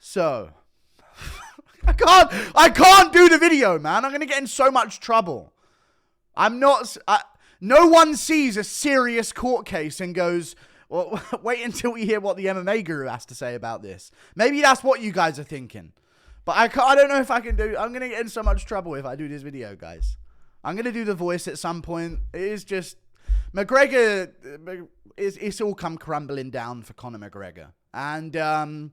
So, I can't do the video, man. I'm going to get in so much trouble. No one sees a serious court case and goes, well, wait until we hear what the MMA guru has to say about this. Maybe that's what you guys are thinking. But I don't know if I can do, I'm going to get in so much trouble if I do this video, guys. I'm going to do the voice at some point. It is just, McGregor, it's all come crumbling down for Conor McGregor. And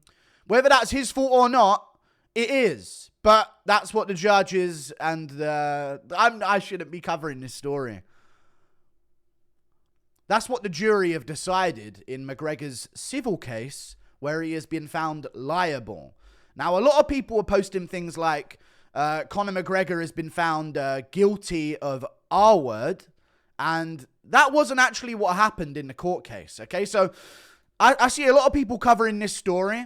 whether that's his fault or not, it is. But that's what the judges and I shouldn't be covering this story. That's what the jury have decided in McGregor's civil case, where he has been found liable. Now, a lot of people are posting things like Conor McGregor has been found guilty of R-word, and that wasn't actually what happened in the court case, okay? So I see a lot of people covering this story,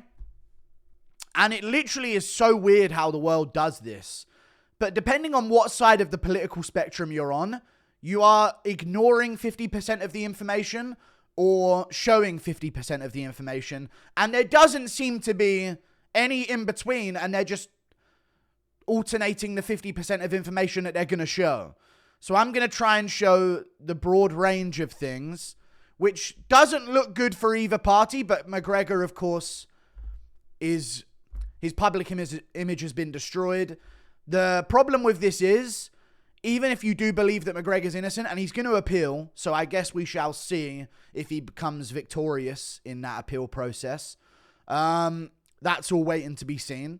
and it literally is so weird how the world does this. But depending on what side of the political spectrum you're on, you are ignoring 50% of the information or showing 50% of the information. And there doesn't seem to be any in between, and they're just alternating the 50% of information that they're going to show. So I'm going to try and show the broad range of things, which doesn't look good for either party, but McGregor, of course, his public image has been destroyed. The problem with this is, even if you do believe that McGregor's innocent, and he's going to appeal, so I guess we shall see if he becomes victorious in that appeal process. That's all waiting to be seen.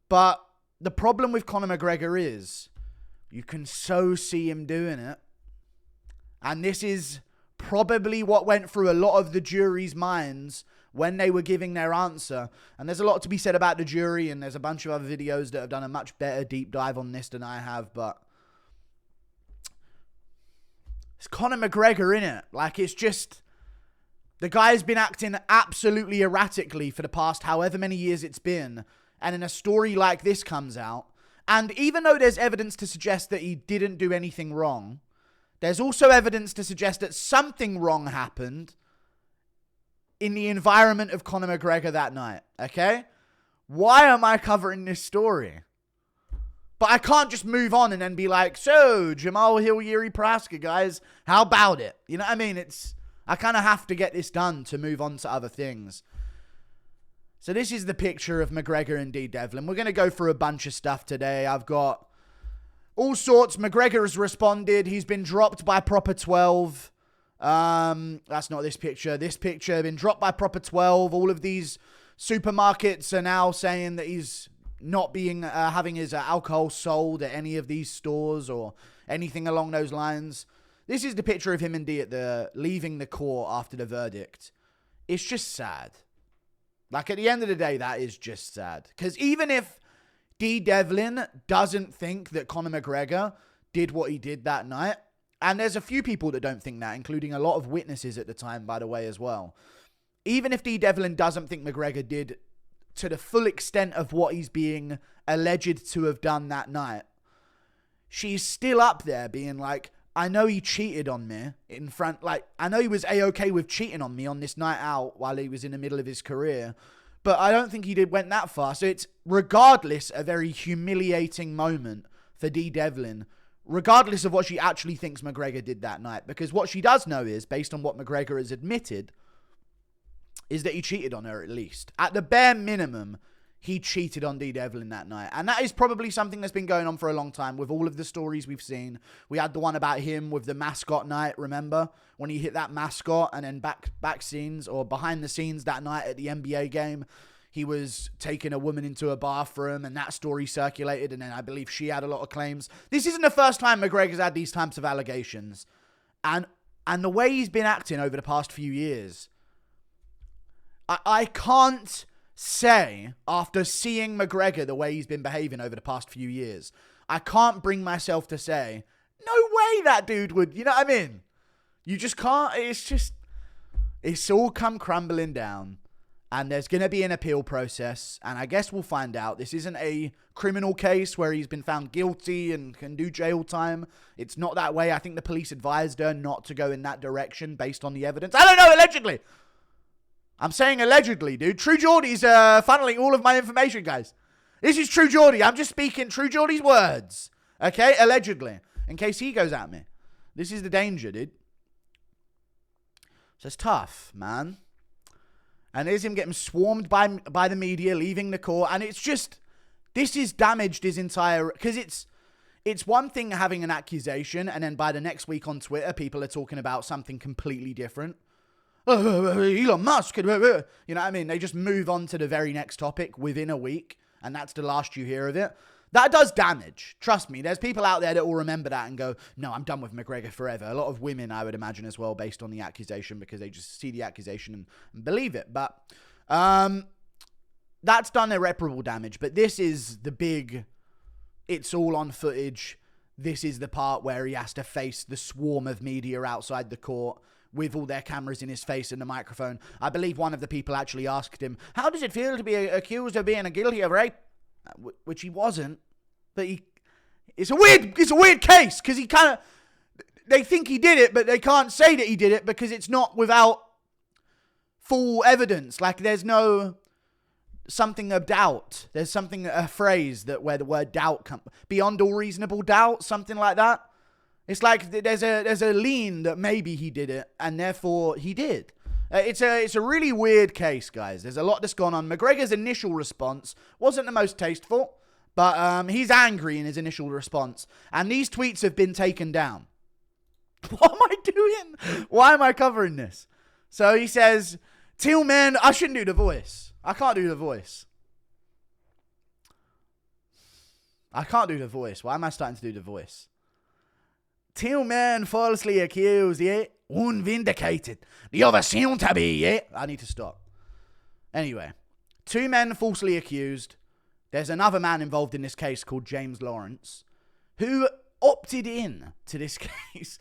But the problem with Conor McGregor is you can so see him doing it. And this is probably what went through a lot of the jury's minds when they were giving their answer. And there's a lot to be said about the jury, and there's a bunch of other videos that have done a much better deep dive on this than I have, but it's Conor McGregor, innit? Like, it's just, the guy's been acting absolutely erratically for the past however many years it's been. And in a story like this comes out, and even though there's evidence to suggest that he didn't do anything wrong, there's also evidence to suggest that something wrong happened in the environment of Conor McGregor that night, okay? Why am I covering this story? But I can't just move on and then be like, so, Jamal Hill, Yuri Prohaska, guys, how about it? You know what I mean? I kind of have to get this done to move on to other things. So this is the picture of McGregor and D. Devlin. We're going to go through a bunch of stuff today. I've got all sorts. McGregor has responded. He's been dropped by Proper 12. That's not this picture. This picture been dropped by Proper 12. All of these supermarkets are now saying that he's not being having his alcohol sold at any of these stores or anything along those lines. This is the picture of him and D at leaving the court after the verdict. It's just sad. Like, at the end of the day, that is just sad. Because even if D. Devlin doesn't think that Conor McGregor did what he did that night, and there's a few people that don't think that, including a lot of witnesses at the time, by the way, as well. Even if D. Devlin doesn't think McGregor did to the full extent of what he's being alleged to have done that night, she's still up there being like, I know he cheated on me in front, like, I know he was A-okay with cheating on me on this night out while he was in the middle of his career, but I don't think he went that far. So it's, regardless, a very humiliating moment for D. Devlin, regardless of what she actually thinks McGregor did that night. Because what she does know is, based on what McGregor has admitted, is that he cheated on her at least. At the bare minimum, he cheated on D. Devlin that night. And that is probably something that's been going on for a long time with all of the stories we've seen. We had the one about him with the mascot night, remember? When he hit that mascot, and then back scenes or behind the scenes that night at the NBA game, he was taking a woman into a bathroom, and that story circulated, and then I believe she had a lot of claims. This isn't the first time McGregor's had these types of allegations. And the way he's been acting over the past few years, I can't say, after seeing McGregor the way he's been behaving over the past few years, I can't bring myself to say, no way that dude would, you know what I mean? You just can't, it's all come crumbling down, and there's going to be an appeal process, and I guess we'll find out. This isn't a criminal case where he's been found guilty and can do jail time. It's not that way. I think the police advised her not to go in that direction based on the evidence. I don't know, allegedly. I'm saying allegedly, dude. True Geordie's funneling all of my information, guys. This is True Geordie. I'm just speaking True Geordie's words. Okay? Allegedly. In case he goes at me. This is the danger, dude. So it's tough, man. And there's him getting swarmed by the media, leaving the court. And it's just, this has damaged his entire, because it's one thing having an accusation, and then by the next week on Twitter, people are talking about something completely different. Elon Musk, you know what I mean? They just move on to the very next topic within a week, and that's the last you hear of it. That does damage. Trust me, there's people out there that will remember that and go, no, I'm done with McGregor forever. A lot of women, I would imagine, as well, based on the accusation, because they just see the accusation and believe it. But that's done irreparable damage. But this is the big, it's all on footage. This is the part where he has to face the swarm of media outside the court with all their cameras in his face and the microphone. I believe one of the people actually asked him, how does it feel to be accused of being guilty of rape? Which he wasn't, but it's a weird case, because he kind of, they think he did it, but they can't say that he did it because it's not without full evidence. Like, there's no something of doubt. There's something, a phrase that where the word doubt comes, beyond all reasonable doubt, something like that. It's like there's a lean that maybe he did it, and therefore he did. It's a really weird case, guys. There's a lot that's gone on. McGregor's initial response wasn't the most tasteful, but he's angry in his initial response. And these tweets have been taken down. What am I doing? Why am I covering this? So he says, Tillman, I shouldn't do the voice. I can't do the voice. I can't do the voice. Why am I starting to do the voice? Tillman falsely accused, yeah? Unvindicated. The other seem to be, yeah? I need to stop. Anyway, 2 men falsely accused. There's another man involved in this case called James Lawrence, who opted in to this case.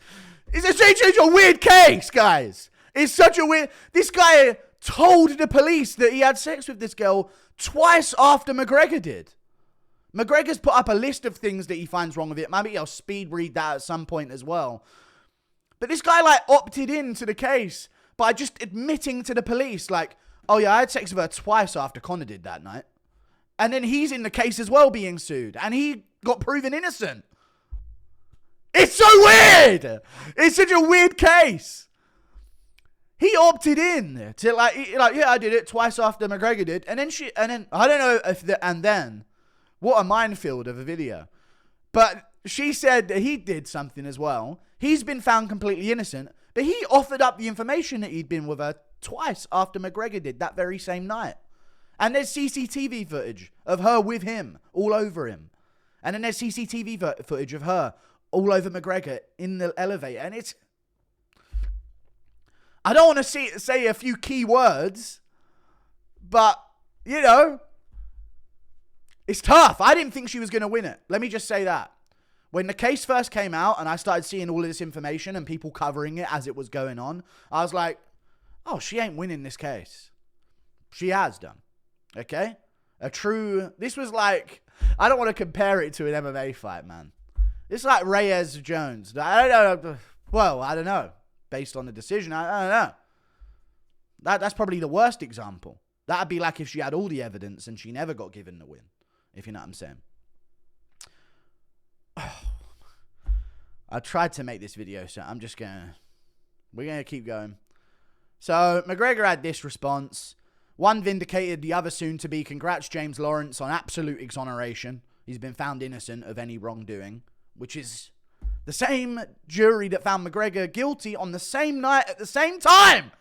It's a weird case, guys. It's such a weird... This guy told the police that he had sex with this girl twice after McGregor did. McGregor's put up a list of things that he finds wrong with it. Maybe I'll speed read that at some point as well. But this guy, like, opted into the case by just admitting to the police, like, oh yeah, I had sex with her twice after Conor did that night. And then he's in the case as well being sued. And he got proven innocent. It's so weird. It's such a weird case. He opted in to like, yeah, I did it twice after McGregor did. And then I don't know if what a minefield of a video. But she said that he did something as well. He's been found completely innocent, but he offered up the information that he'd been with her twice after McGregor did that very same night. And there's CCTV footage of her with him, all over him. And then there's CCTV footage of her all over McGregor in the elevator. And it's... I don't want to say a few key words, but, you know, it's tough. I didn't think she was going to win it. Let me just say that. When the case first came out and I started seeing all of this information and people covering it as it was going on, I was like, oh, she ain't winning this case. She has done. Okay? This was like, I don't want to compare it to an MMA fight, man. It's like Reyes Jones. I don't know. Well, I don't know. Based on the decision, I don't know. That's probably the worst example. That'd be like if she had all the evidence and she never got given the win. If you know what I'm saying. I tried to make this video, so we're going to keep going. So, McGregor had this response. One vindicated, the other soon to be. Congrats, James Lawrence, on absolute exoneration. He's been found innocent of any wrongdoing, which is the same jury that found McGregor guilty on the same night at the same time.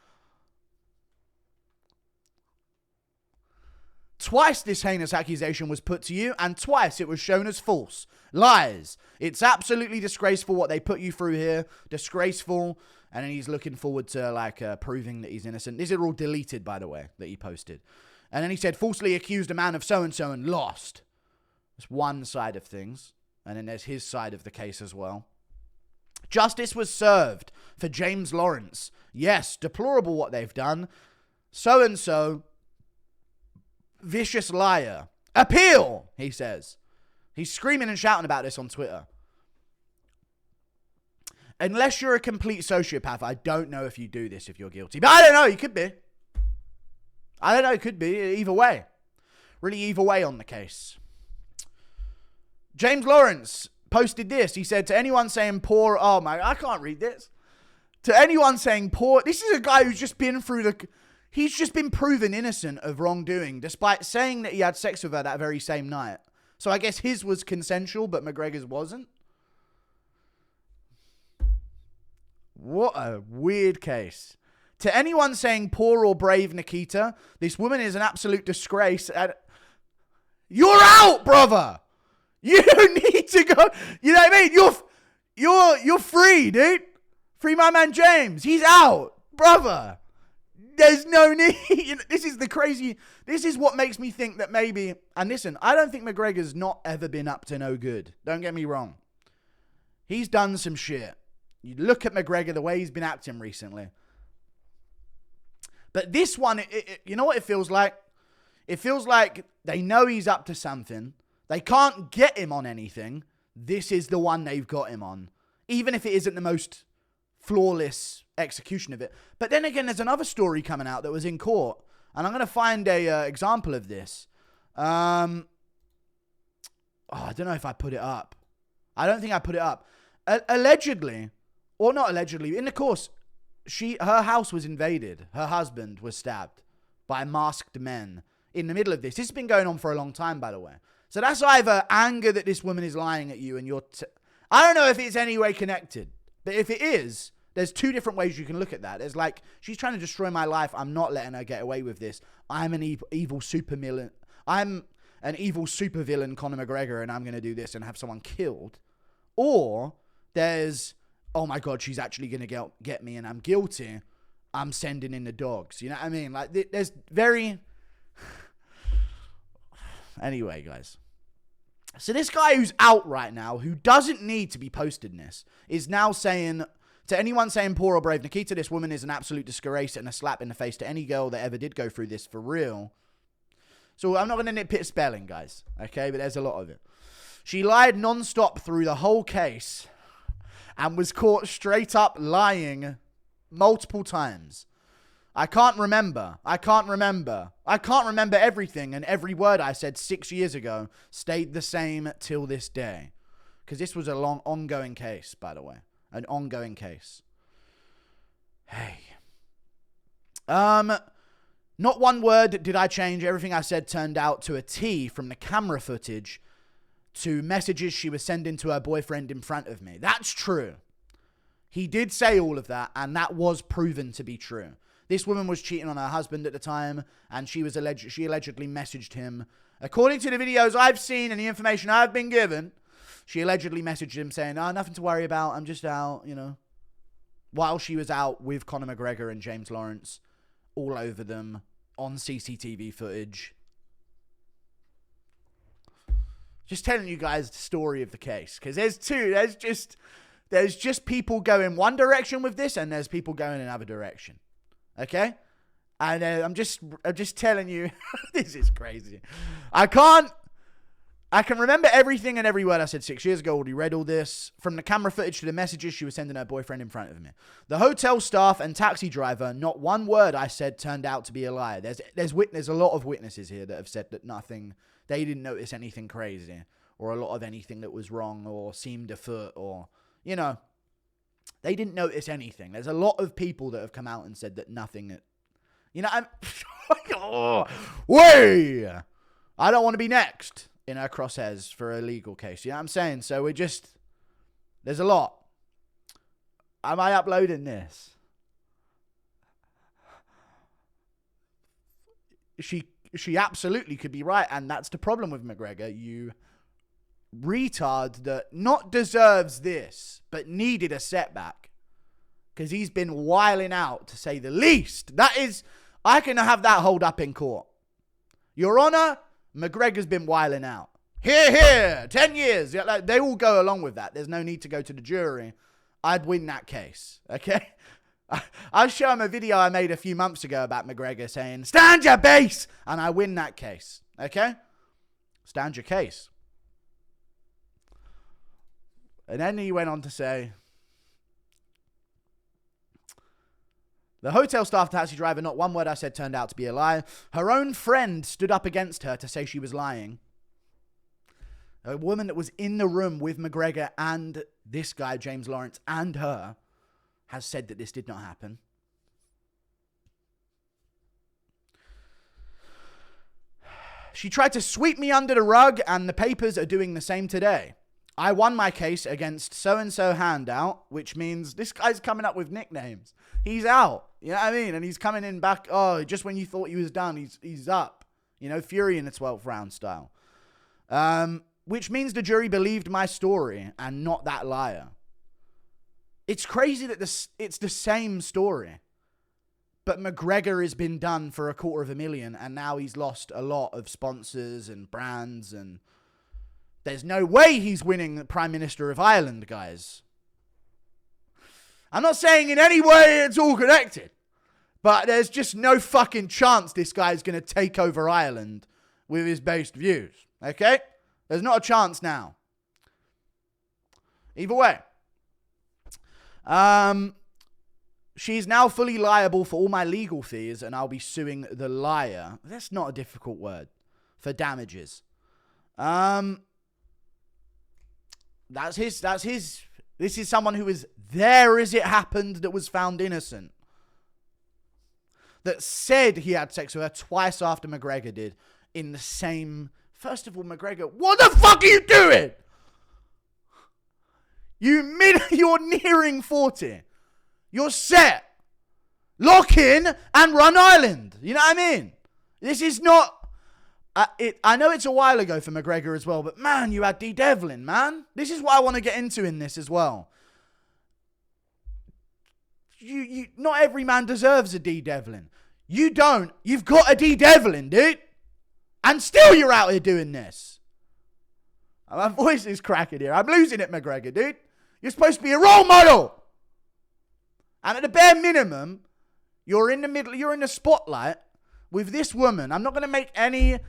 Twice this heinous accusation was put to you, and twice it was shown as false. Lies. It's absolutely disgraceful what they put you through here. Disgraceful. And then he's looking forward to, proving that he's innocent. These are all deleted, by the way, that he posted. And then he said, falsely accused a man of so-and-so and lost. That's one side of things. And then there's his side of the case as well. Justice was served for James Lawrence. Yes, deplorable what they've done. So-and-so, vicious liar. Appeal, he says. He's screaming and shouting about this on Twitter. Unless you're a complete sociopath, I don't know if you do this if you're guilty. But I don't know, you could be. I don't know. It could be either way. Really either way on the case. James Lawrence posted this. He said, to anyone saying poor... Oh, my... I can't read this. To anyone saying poor... This is a guy who's just been through the... He's just been proven innocent of wrongdoing, despite saying that he had sex with her that very same night. So I guess his was consensual, but McGregor's wasn't. What a weird case. To anyone saying poor or brave Nikita, this woman is an absolute disgrace. You're out, brother. You need to go. You know what I mean? You're free, dude. Free my man James. He's out, brother. There's no need. This is the crazy. This is what makes me think that maybe. And listen, I don't think McGregor's not ever been up to no good. Don't get me wrong. He's done some shit. You look at McGregor, the way he's been acting recently. But this one, you know what it feels like? It feels like they know he's up to something. They can't get him on anything. This is the one they've got him on. Even if it isn't the most flawless execution of it. But then again, there's another story coming out that was in court. And I'm going to find a example of this. I don't know if I put it up. I don't think I put it up. Allegedly, or not allegedly, in the course, her house was invaded. Her husband was stabbed by masked men in the middle of this. This has been going on for a long time, by the way. So that's either anger that this woman is lying at you and you're... I don't know if it's any way connected. But if it is, there's two different ways you can look at that. There's like, she's trying to destroy my life. I'm not letting her get away with this. I'm an evil supervillain. I'm an evil supervillain, Conor McGregor, and I'm going to do this and have someone killed. Or there's... oh my God, she's actually going to get me and I'm guilty. I'm sending in the dogs. You know what I mean? Like, there's very... Anyway, guys. So this guy who's out right now, who doesn't need to be posted in this, is now saying... to anyone saying poor or brave Nikita, this woman is an absolute disgrace and a slap in the face to any girl that ever did go through this for real. So I'm not going to nitpick spelling, guys. Okay? But there's a lot of it. She lied non-stop through the whole case... and was caught straight up lying multiple times. I can't remember everything, and every word I said 6 years ago stayed the same till this day. Because this was a long, ongoing case, by the way. An ongoing case. Hey. Not one word did I change. Everything I said turned out to a T from the camera footage to messages she was sending to her boyfriend in front of me. That's true. He did say all of that, and that was proven to be true. This woman was cheating on her husband at the time, and she allegedly messaged him. According to the videos I've seen and the information I've been given, she allegedly messaged him saying, "Oh, nothing to worry about. I'm just out, you know." While she was out with Conor McGregor and James Lawrence all over them on CCTV footage. Just telling you guys the story of the case. Because there's two. There's just people going one direction with this, and there's people going another direction. Okay? And I'm just telling you, this is crazy. I can remember everything and every word I said 6 years ago. Already read all this. From the camera footage to the messages she was sending her boyfriend in front of me. The hotel staff and taxi driver, not one word I said turned out to be a lie. There's a lot of witnesses here that have said that nothing... they didn't notice anything crazy or a lot of anything that was wrong or seemed afoot or, you know, they didn't notice anything. There's a lot of people that have come out and said that nothing, you know, I don't want to be next in her crosshairs for a legal case. You know what I'm saying? So there's a lot. Am I uploading this? She absolutely could be right, and that's the problem with McGregor. You retard that not deserves this, but needed a setback. Because he's been wiling out, to say the least. I can have that hold up in court. Your Honor, McGregor's been wiling out. Here, 10 years. They all go along with that. There's no need to go to the jury. I'd win that case, okay? I'll show him a video I made a few months ago about McGregor saying, "Stand your base!" And I win that case. Okay? Stand your case. And then he went on to say, The hotel staff taxi driver, not one word I said turned out to be a lie. Her own friend stood up against her to say she was lying. A woman that was in the room with McGregor and this guy, James Lawrence, and her, has said that this did not happen. She tried to sweep me under the rug, and the papers are doing the same today. I won my case against so-and-so handout, which means this guy's coming up with nicknames. He's out. You know what I mean? And he's coming in back. Oh, just when you thought he was done, he's up. You know, Fury in the 12th round style. Which means the jury believed my story and not that liar. It's crazy that it's the same story. But McGregor has been done for $250,000 and now he's lost a lot of sponsors and brands, and there's no way he's winning the Prime Minister of Ireland, guys. I'm not saying in any way it's all connected, but there's just no fucking chance this guy's going to take over Ireland with his based views. Okay? There's not a chance now. Either way. She's now fully liable for all my legal fees, and I'll be suing the liar. That's not a difficult word. For damages. That's his. This is someone who was there as it happened that was found innocent. That said he had sex with her twice after McGregor did in the same... First of all, McGregor, what the fuck are you doing? You're nearing 40. You're set. Lock in and run Ireland. You know what I mean? This is not... I know it's a while ago for McGregor as well, but man, you had D. Devlin, man. This is what I want to get into in this as well. Not every man deserves a D. Devlin. You don't. You've got a D. Devlin, dude. And still you're out here doing this. My voice is cracking here. I'm losing it, McGregor, dude. You're supposed to be a role model. And at the bare minimum, you're in the middle, you're in the spotlight with this woman. I'm not going to make any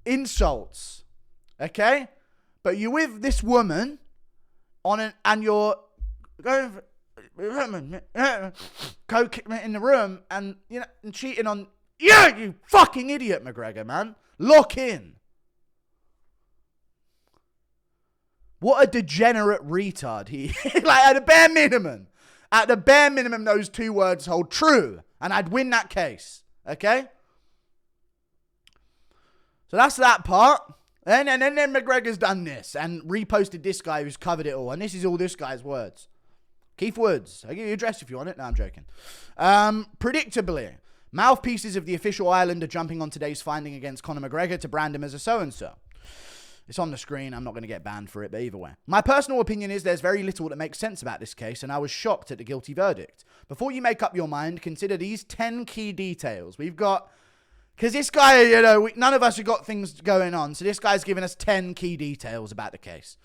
insults, okay? But you're with this woman and you're going in the room and, you know, and cheating on... Yeah, you fucking idiot, McGregor, man. Lock in. What a degenerate retard he... Like, at the bare minimum... At the bare minimum, those two words hold true. And I'd win that case. Okay? So that's that part. And then McGregor's done this. And reposted this guy who's covered it all. And this is all this guy's words. Keith Woods. I'll give you your address if you want it. No, I'm joking. Predictably, mouthpieces of the official Ireland are jumping on today's finding against Conor McGregor to brand him as a so-and-so. It's on the screen. I'm not going to get banned for it, but either way. My personal opinion is there's very little that makes sense about this case, and I was shocked at the guilty verdict. Before you make up your mind, consider these 10 key details. We've got... Because this guy, you know, none of us have got things going on, so this guy's given us 10 key details about the case.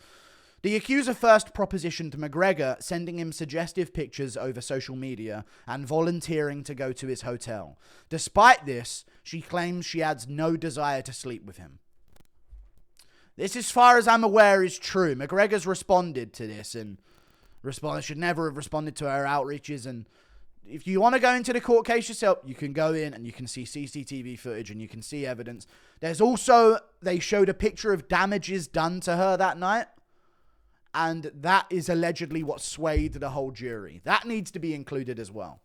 The accuser first propositioned McGregor, sending him suggestive pictures over social media and volunteering to go to his hotel. Despite this, she claims she has no desire to sleep with him. This, as far as I'm aware, is true. McGregor's responded to this and should never have responded to her outreaches. And if you want to go into the court case yourself, you can go in and you can see CCTV footage and you can see evidence. There's also, they showed a picture of damages done to her that night. And that is allegedly what swayed the whole jury. That needs to be included as well.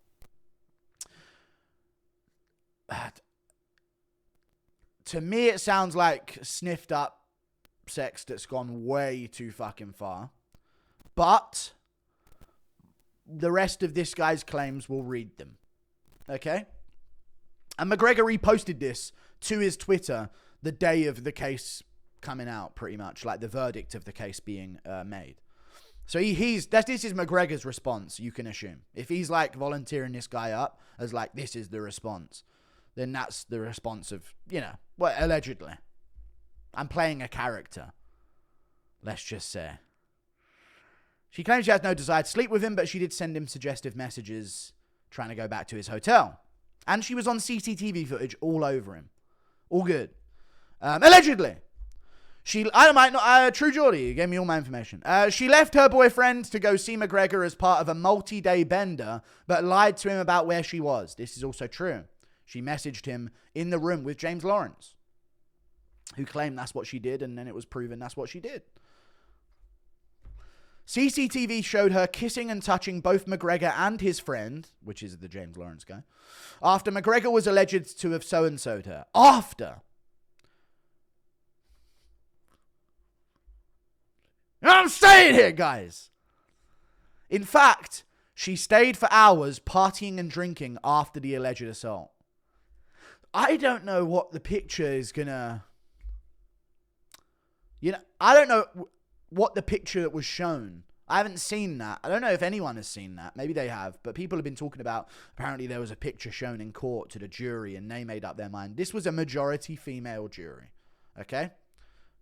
To me, it sounds like sniffed up sex that's gone way too fucking far. But the rest of this guy's claims will read them. Okay? And McGregor reposted this to his Twitter the day of the case coming out, pretty much. Like the verdict of the case being made. So this is McGregor's response, you can assume. If he's like volunteering this guy up as like, this is the response, then that's the response of, you know, well, allegedly. I'm playing a character. Let's just say. She claims she has no desire to sleep with him, but she did send him suggestive messages trying to go back to his hotel. And she was on CCTV footage all over him. All good. Allegedly. True Geordie gave me all my information. She left her boyfriend to go see McGregor as part of a multi-day bender, but lied to him about where she was. This is also true. She messaged him in the room with James Lawrence, who claimed that's what she did, and then it was proven that's what she did. CCTV showed her kissing and touching both McGregor and his friend, which is the James Lawrence guy, after McGregor was alleged to have so-and-so'd her. After. You know what I'm saying here, guys? In fact, she stayed for hours partying and drinking after the alleged assault. I don't know what the picture is gonna... I don't know what the picture that was shown. I haven't seen that. I don't know if anyone has seen that. Maybe they have. But people have been talking about, apparently there was a picture shown in court to the jury and they made up their mind. This was a majority female jury. Okay?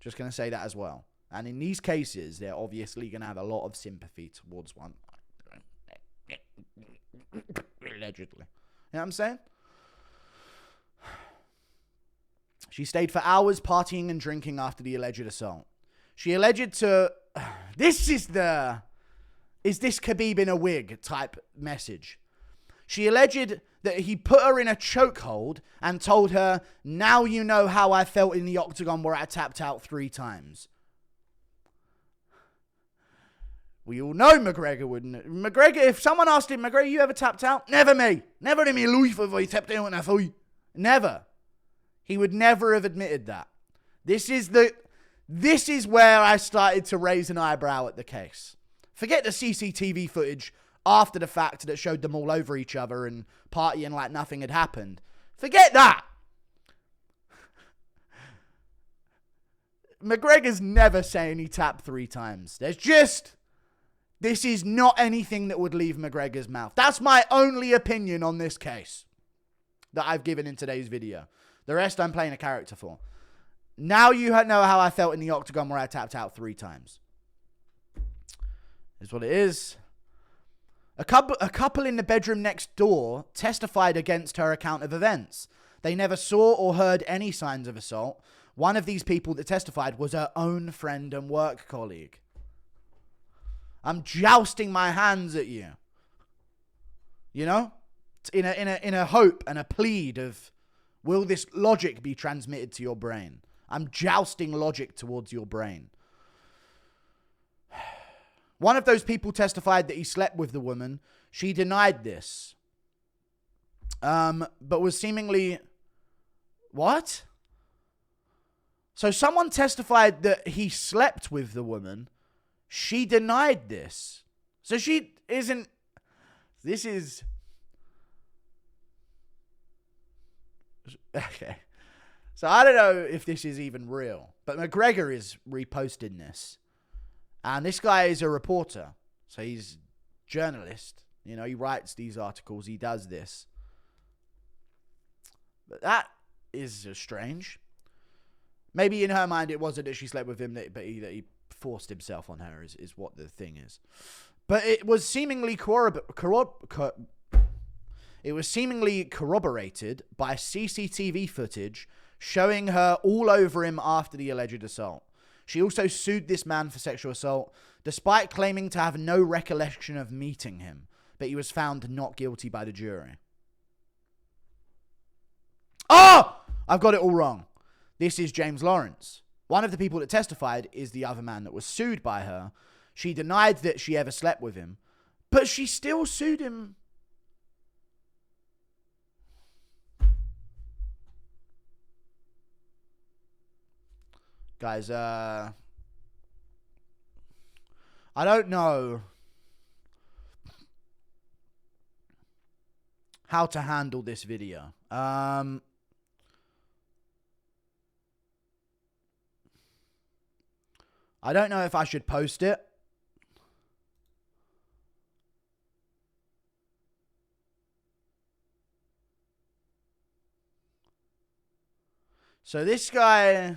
Just going to say that as well. And in these cases, they're obviously going to have a lot of sympathy towards one. Allegedly. You know what I'm saying? She stayed for hours partying and drinking after the alleged assault. She alleged to... Is this Khabib in a wig type message? She alleged that he put her in a chokehold and told her, now you know how I felt in the octagon where I tapped out 3 times. We all know McGregor wouldn't. McGregor, if someone asked him, McGregor, you ever tapped out? Never me. Never in my life have I tapped out in a fight. Never. He would never have admitted that. This is where I started to raise an eyebrow at the case. Forget the CCTV footage after the fact that showed them all over each other and partying like nothing had happened. Forget that. McGregor's never saying he tapped 3 times. This is not anything that would leave McGregor's mouth. That's my only opinion on this case that I've given in today's video. The rest I'm playing a character for. Now you know how I felt in the octagon where I tapped out 3 times. Is what it is. A couple in the bedroom next door testified against her account of events. They never saw or heard any signs of assault. One of these people that testified was her own friend and work colleague. I'm jousting my hands at you. You know? In a hope and a plead of, will this logic be transmitted to your brain? I'm jousting logic towards your brain. One of those people testified that he slept with the woman. She denied this. But was seemingly... What? So someone testified that he slept with the woman. She denied this. So she isn't... This is... Okay. So I don't know if this is even real. But McGregor is reposting this. And this guy is a reporter. So he's a journalist. You know, he writes these articles. He does this. But that is strange. Maybe in her mind it wasn't that she slept with him, but that he forced himself on her is what the thing is. But it was seemingly corroborated by CCTV footage showing her all over him after the alleged assault. She also sued this man for sexual assault, despite claiming to have no recollection of meeting him, but he was found not guilty by the jury. Oh! I've got it all wrong. This is James Lawrence. One of the people that testified is the other man that was sued by her. She denied that she ever slept with him, but she still sued him. Guys, I don't know how to handle this video. I don't know if I should post it. So this guy...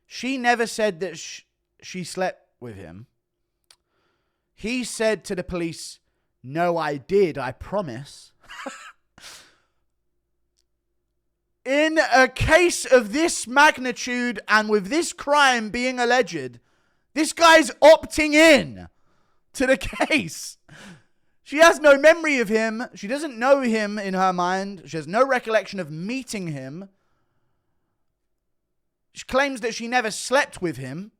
She never said that she slept with him. He said to the police, no, I did, I promise. In a case of this magnitude and with this crime being alleged, this guy's opting in to the case. She has no memory of him. She doesn't know him in her mind. She has no recollection of meeting him. She claims that she never slept with him.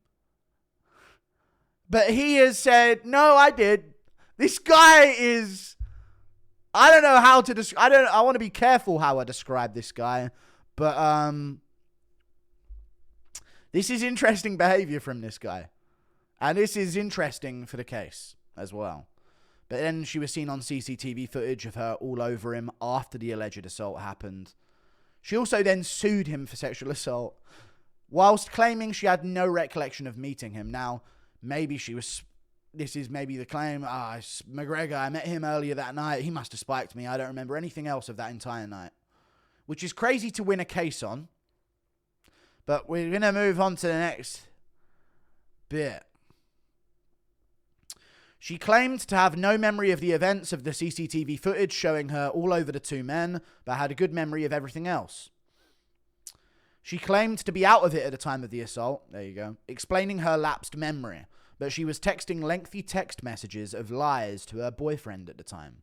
But he has said, no, I did. This guy is... I don't know how to describe... I want to be careful how I describe this guy. But this is interesting behavior from this guy. And this is interesting for the case as well. But then she was seen on CCTV footage of her all over him after the alleged assault happened. She also then sued him for sexual assault, whilst claiming she had no recollection of meeting him. Now, maybe she was... This is maybe the claim. It's McGregor. I met him earlier that night. He must have spiked me. I don't remember anything else of that entire night. Which is crazy to win a case on. But we're going to move on to the next bit. She claimed to have no memory of the events of the CCTV footage showing her all over the two men, but had a good memory of everything else. She claimed to be out of it at the time of the assault. There you go. Explaining her lapsed memory. But she was texting lengthy text messages of lies to her boyfriend at the time.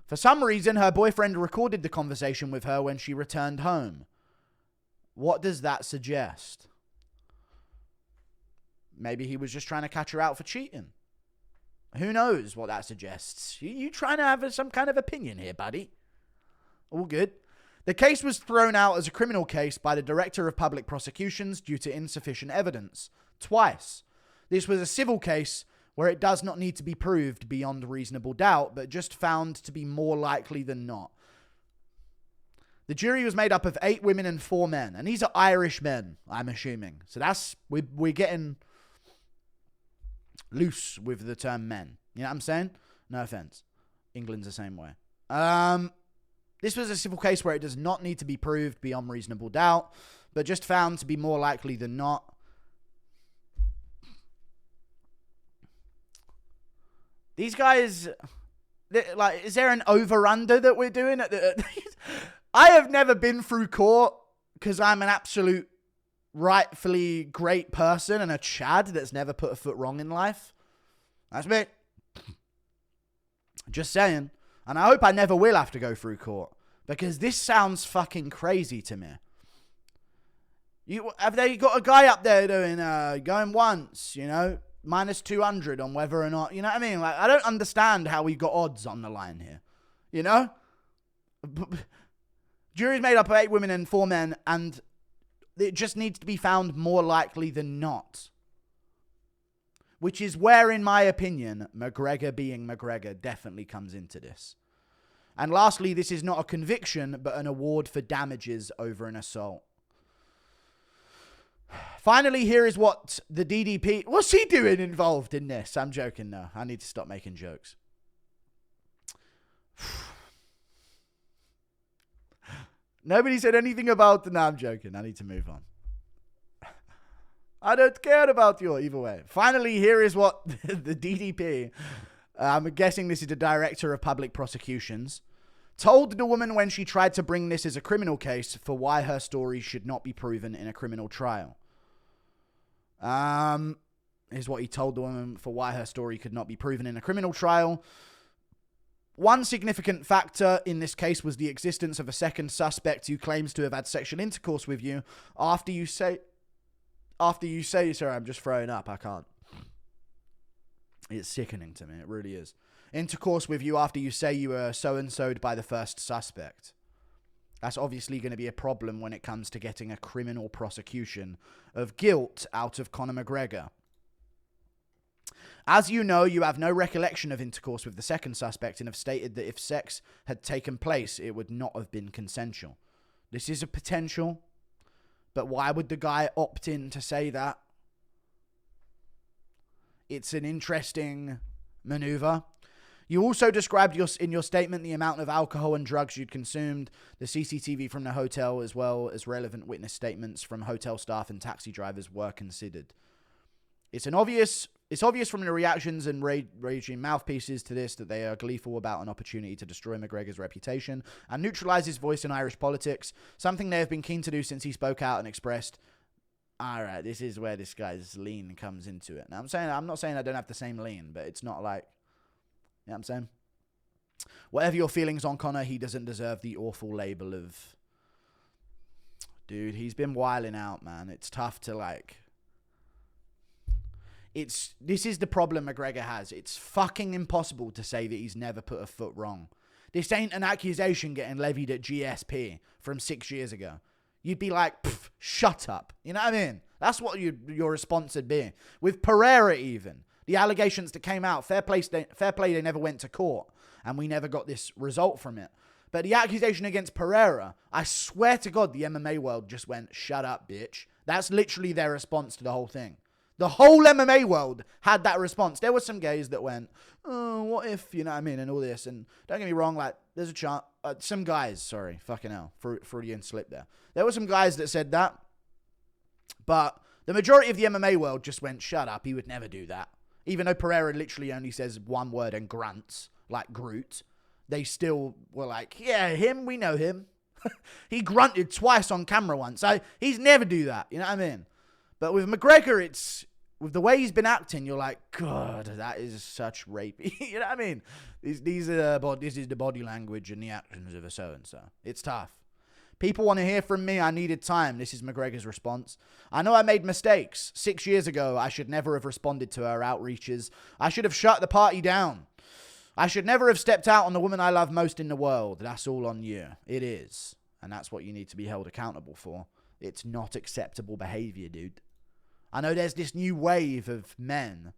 For some reason, her boyfriend recorded the conversation with her when she returned home. What does that suggest? Maybe he was just trying to catch her out for cheating. Who knows what that suggests? You trying to have some kind of opinion here, buddy? All good. The case was thrown out as a criminal case by the Director of Public Prosecutions due to insufficient evidence. Twice. This was a civil case where it does not need to be proved beyond reasonable doubt, but just found to be more likely than not. The jury was made up of 8 women and 4 men, and these are Irish men, I'm assuming. So that's, we're getting loose with the term men. You know what I'm saying? No offense. England's the same way. This was a civil case where it does not need to be proved beyond reasonable doubt, but just found to be more likely than not. These guys, like, is there an over-under that we're doing? I have never been through court because I'm an absolute rightfully great person and a Chad that's never put a foot wrong in life. That's me. Just saying. And I hope I never will have to go through court because this sounds fucking crazy to me. Have they got a guy up there doing going once, you know? Minus 200 on whether or not, you know what I mean? Like, I don't understand how we got odds on the line here, you know? Jury's made up of 8 women and 4 men, and it just needs to be found more likely than not. Which is where, in my opinion, McGregor being McGregor definitely comes into this. And lastly, this is not a conviction, but an award for damages over an assault. Finally, here is what the DDP... What's he doing involved in this? I'm joking, no. I need to stop making jokes. Nobody said anything about... No, I'm joking. I need to move on. I don't care about you either way. Finally, here is what the DDP... I'm guessing this is the Director of Public Prosecutions... told the woman when she tried to bring this as a criminal case for why her story should not be proven in a criminal trial. Here's what he told the woman for why her story could not be proven in a criminal trial. One significant factor in this case was the existence of a second suspect who claims to have had sexual intercourse with you after you say, sorry, I'm just throwing up. I can't. It's sickening to me. It really is. Intercourse with you after you say you were so-and-so'd by the first suspect. That's obviously going to be a problem when it comes to getting a criminal prosecution of guilt out of Conor McGregor. As you know, you have no recollection of intercourse with the second suspect and have stated that if sex had taken place, it would not have been consensual. This is a potential, but why would the guy opt in to say that? It's an interesting maneuver. You also described in your statement the amount of alcohol and drugs you'd consumed, the CCTV from the hotel, as well as relevant witness statements from hotel staff and taxi drivers were considered. It's obvious It's obvious from the reactions and raging mouthpieces to this that they are gleeful about an opportunity to destroy McGregor's reputation and neutralise his voice in Irish politics, something they have been keen to do since he spoke out and expressed, all right, this is where this guy's lean comes into it. Now, I'm not saying I don't have the same lean, but it's not like, you know what I'm saying? Whatever your feelings on Conor, he doesn't deserve the awful label of, dude, he's been wilding out, man. It's tough to, like... This is the problem McGregor has. It's fucking impossible to say that he's never put a foot wrong. This ain't an accusation getting levied at GSP from 6 years ago. You'd be like, shut up. You know what I mean? That's what your response would be. With Pereira even, the allegations that came out, fair play, they never went to court. And we never got this result from it. But the accusation against Pereira, I swear to God, the MMA world just went, shut up, bitch. That's literally their response to the whole thing. The whole MMA world had that response. There were some gays that went, oh, what if, you know what I mean, and all this. And don't get me wrong, like, there's a chance, some guys, sorry, fucking hell, Freudian slip there. There were some guys that said that, but the majority of the MMA world just went, shut up, he would never do that. Even though Pereira literally only says one word and grunts, like Groot, they still were like, yeah, him, we know him. He grunted twice on camera once. He's never do that, you know what I mean? But with McGregor, it's, with the way he's been acting, you're like, God, that is such rape. You know what I mean? This is the body language and the actions of a so-and-so. It's tough. People want to hear from me. I needed time. This is McGregor's response. I know I made mistakes. 6 years ago, I should never have responded to her outreaches. I should have shut the party down. I should never have stepped out on the woman I love most in the world. That's all on you. It is. And that's what you need to be held accountable for. It's not acceptable behavior, dude. I know there's this new wave of men.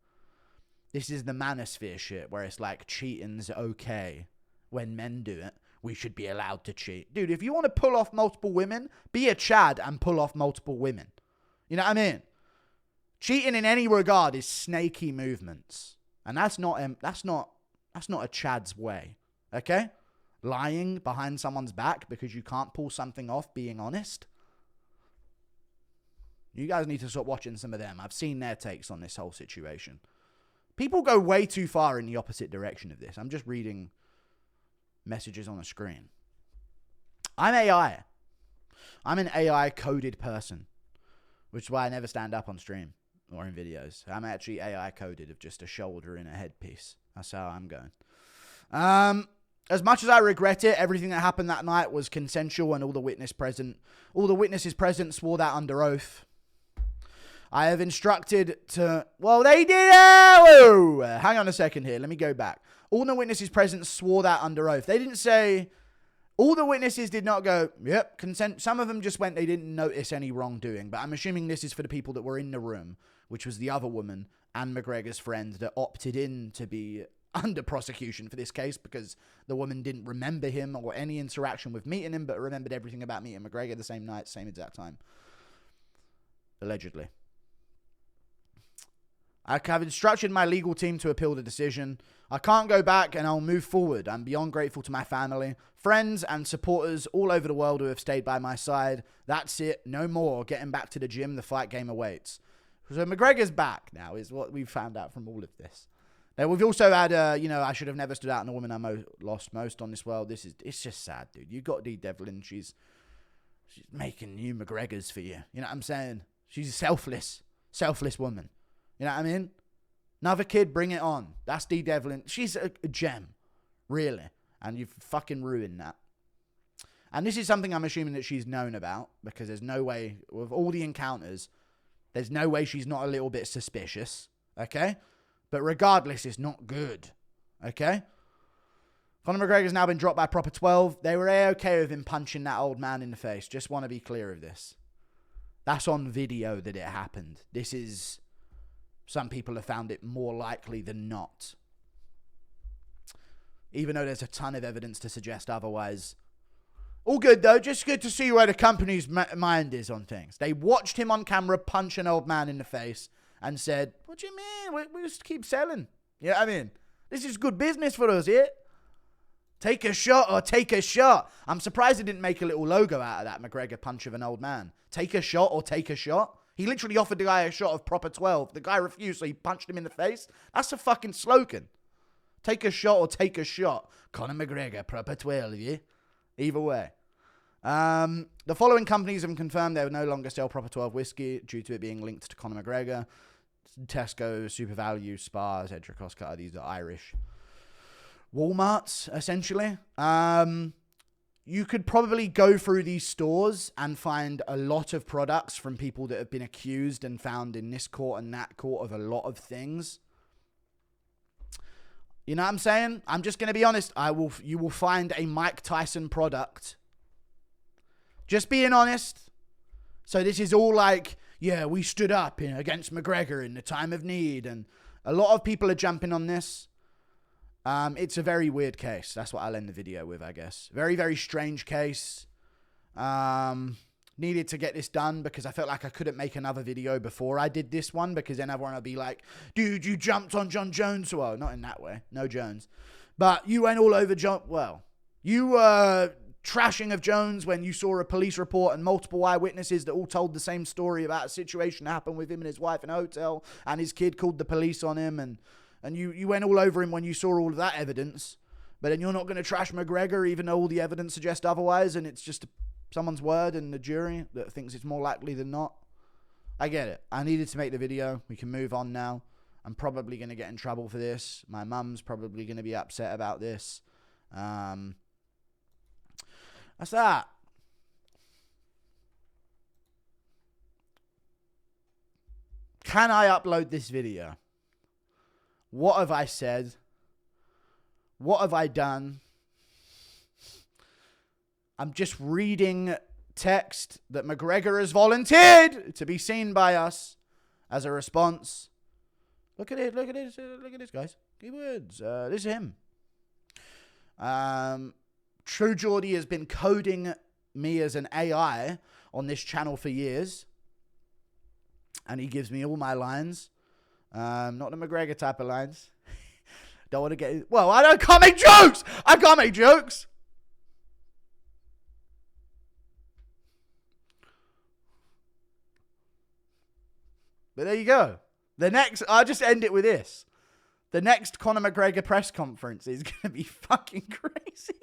This is the manosphere shit where it's like cheating's okay. When men do it, we should be allowed to cheat. Dude, if you want to pull off multiple women, be a Chad and pull off multiple women. You know what I mean? Cheating in any regard is snaky movements. And that's not a Chad's way. Okay? Lying behind someone's back because you can't pull something off being honest. You guys need to stop watching some of them. I've seen their takes on this whole situation. People go way too far in the opposite direction of this. I'm just reading messages on the screen. I'm AI. I'm an AI coded person, which is why I never stand up on stream or in videos. I'm actually AI coded of just a shoulder and a headpiece. That's how I'm going. As much as I regret it, everything that happened that night was consensual and all the witnesses present swore that under oath. I have instructed to... Well, they did... Oh, hang on a second here. Let me go back. All the witnesses present swore that under oath. They didn't say... All the witnesses did not go, yep, consent. Some of them just went, they didn't notice any wrongdoing. But I'm assuming this is for the people that were in the room, which was the other woman and McGregor's friend that opted in to be under prosecution for this case because the woman didn't remember him or any interaction with meeting him, but remembered everything about meeting McGregor the same night, same exact time. Allegedly. I have instructed my legal team to appeal the decision. I can't go back and I'll move forward. I'm beyond grateful to my family, friends and supporters all over the world who have stayed by my side. That's it. No more. Getting back to the gym. The fight game awaits. So McGregor's back now is what we've found out from all of this. Now we've also had, I should have never stood out on the woman I lost most on this world. It's just sad, dude. You got D. Devlin. She's making new McGregors for you. You know what I'm saying? She's a selfless woman. You know what I mean? Another kid, bring it on. That's D. Devlin. She's a gem. Really. And you've fucking ruined that. And this is something I'm assuming that she's known about. Because there's no way, with all the encounters, there's no way she's not a little bit suspicious. Okay? But regardless, it's not good. Okay? Conor McGregor's now been dropped by Proper 12. They were okay with him punching that old man in the face. Just want to be clear of this. That's on video that it happened. This is... Some people have found it more likely than not. Even though there's a ton of evidence to suggest otherwise. All good, though. Just good to see where the company's mind is on things. They watched him on camera punch an old man in the face and said, what do you mean? We just keep selling. You know what I mean? This is good business for us, yeah? Take a shot or take a shot. I'm surprised they didn't make a little logo out of that McGregor punch of an old man. Take a shot or take a shot. He literally offered the guy a shot of proper 12. The guy refused, so he punched him in the face. That's a fucking slogan. Take a shot or take a shot. Conor McGregor, proper 12, yeah? Either way. The following companies have confirmed they will no longer sell proper 12 whiskey due to it being linked to Conor McGregor. Tesco, Super Value, Spars, Edric Oscar. These are Irish Walmarts, essentially. You could probably go through these stores and find a lot of products from people that have been accused and found in this court and that court of a lot of things. You know what I'm saying? I'm just going to be honest. You will find a Mike Tyson product. Just being honest. So this is all like, yeah, we stood up against McGregor in the time of need. And a lot of people are jumping on this. It's a very weird case. That's what I'll end the video with, I guess. Very, very strange case. Needed to get this done because I felt like I couldn't make another video before I did this one, because then everyone would be like, dude, you jumped on John Jones. Well, not in that way. No Jones. But you went all over John. Well, you were trashing of Jones when you saw a police report and multiple eyewitnesses that all told the same story about a situation that happened with him and his wife in a hotel, and his kid called the police on him, and you went all over him when you saw all of that evidence. But then you're not going to trash McGregor even though all the evidence suggests otherwise, and it's just someone's word and the jury that thinks it's more likely than not. I get it. I needed to make the video. We can move on now. I'm probably going to get in trouble for this. My mum's probably going to be upset about this. That's that. Can I upload this video? What have I said? What have I done? I'm just reading text that McGregor has volunteered to be seen by us as a response. Look at it. Look at this. Look at this, guys. Keywords. This is him. True Geordie has been coding me as an AI on this channel for years. And he gives me all my lines. Not the McGregor type of lines. Don't want to get... Well, can't make jokes! I can't make jokes! But there you go. I'll just end it with this. The next Conor McGregor press conference is going to be fucking crazy.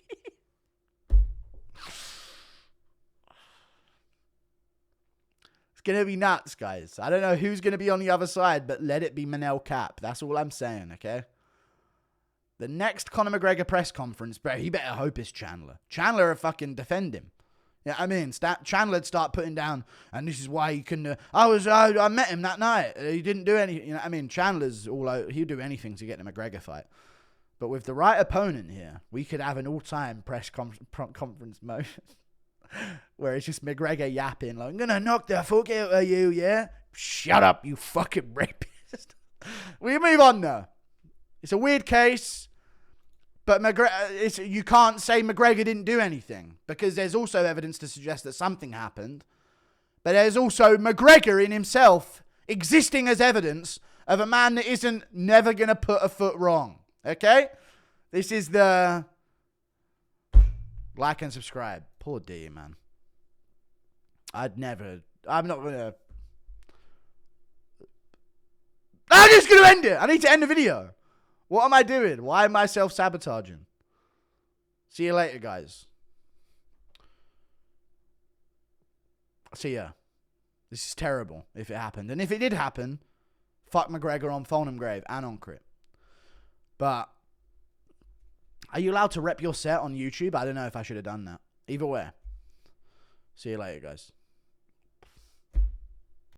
It's going to be nuts, guys. I don't know who's going to be on the other side, but let it be Manel Cap. That's all I'm saying, okay? The next Conor McGregor press conference, bro, he better hope it's Chandler. Chandler will fucking defend him. Yeah, I mean, Chandler'd start putting down, and this is why he couldn't. I met him that night. He didn't do anything. You know, I mean, Chandler's all out. He'd do anything to get the McGregor fight. But with the right opponent here, we could have an all-time press conference moment where it's just McGregor yapping like, "I'm gonna knock the fuck out of you, yeah? Shut up, you fucking rapist." We move on now. It's a weird case. But you can't say McGregor didn't do anything, because there's also evidence to suggest that something happened. But there's also McGregor in himself existing as evidence of a man that isn't never going to put a foot wrong. Okay? This is the... Like and subscribe. Poor D, man. I'm not going to... I'm just going to end it. I need to end the video. What am I doing? Why am I self-sabotaging? See you later, guys. See ya. This is terrible if it happened. And if it did happen, fuck McGregor on Fulham Grave and on Crit. But are you allowed to rep your set on YouTube? I don't know if I should have done that. Either way. See you later, guys.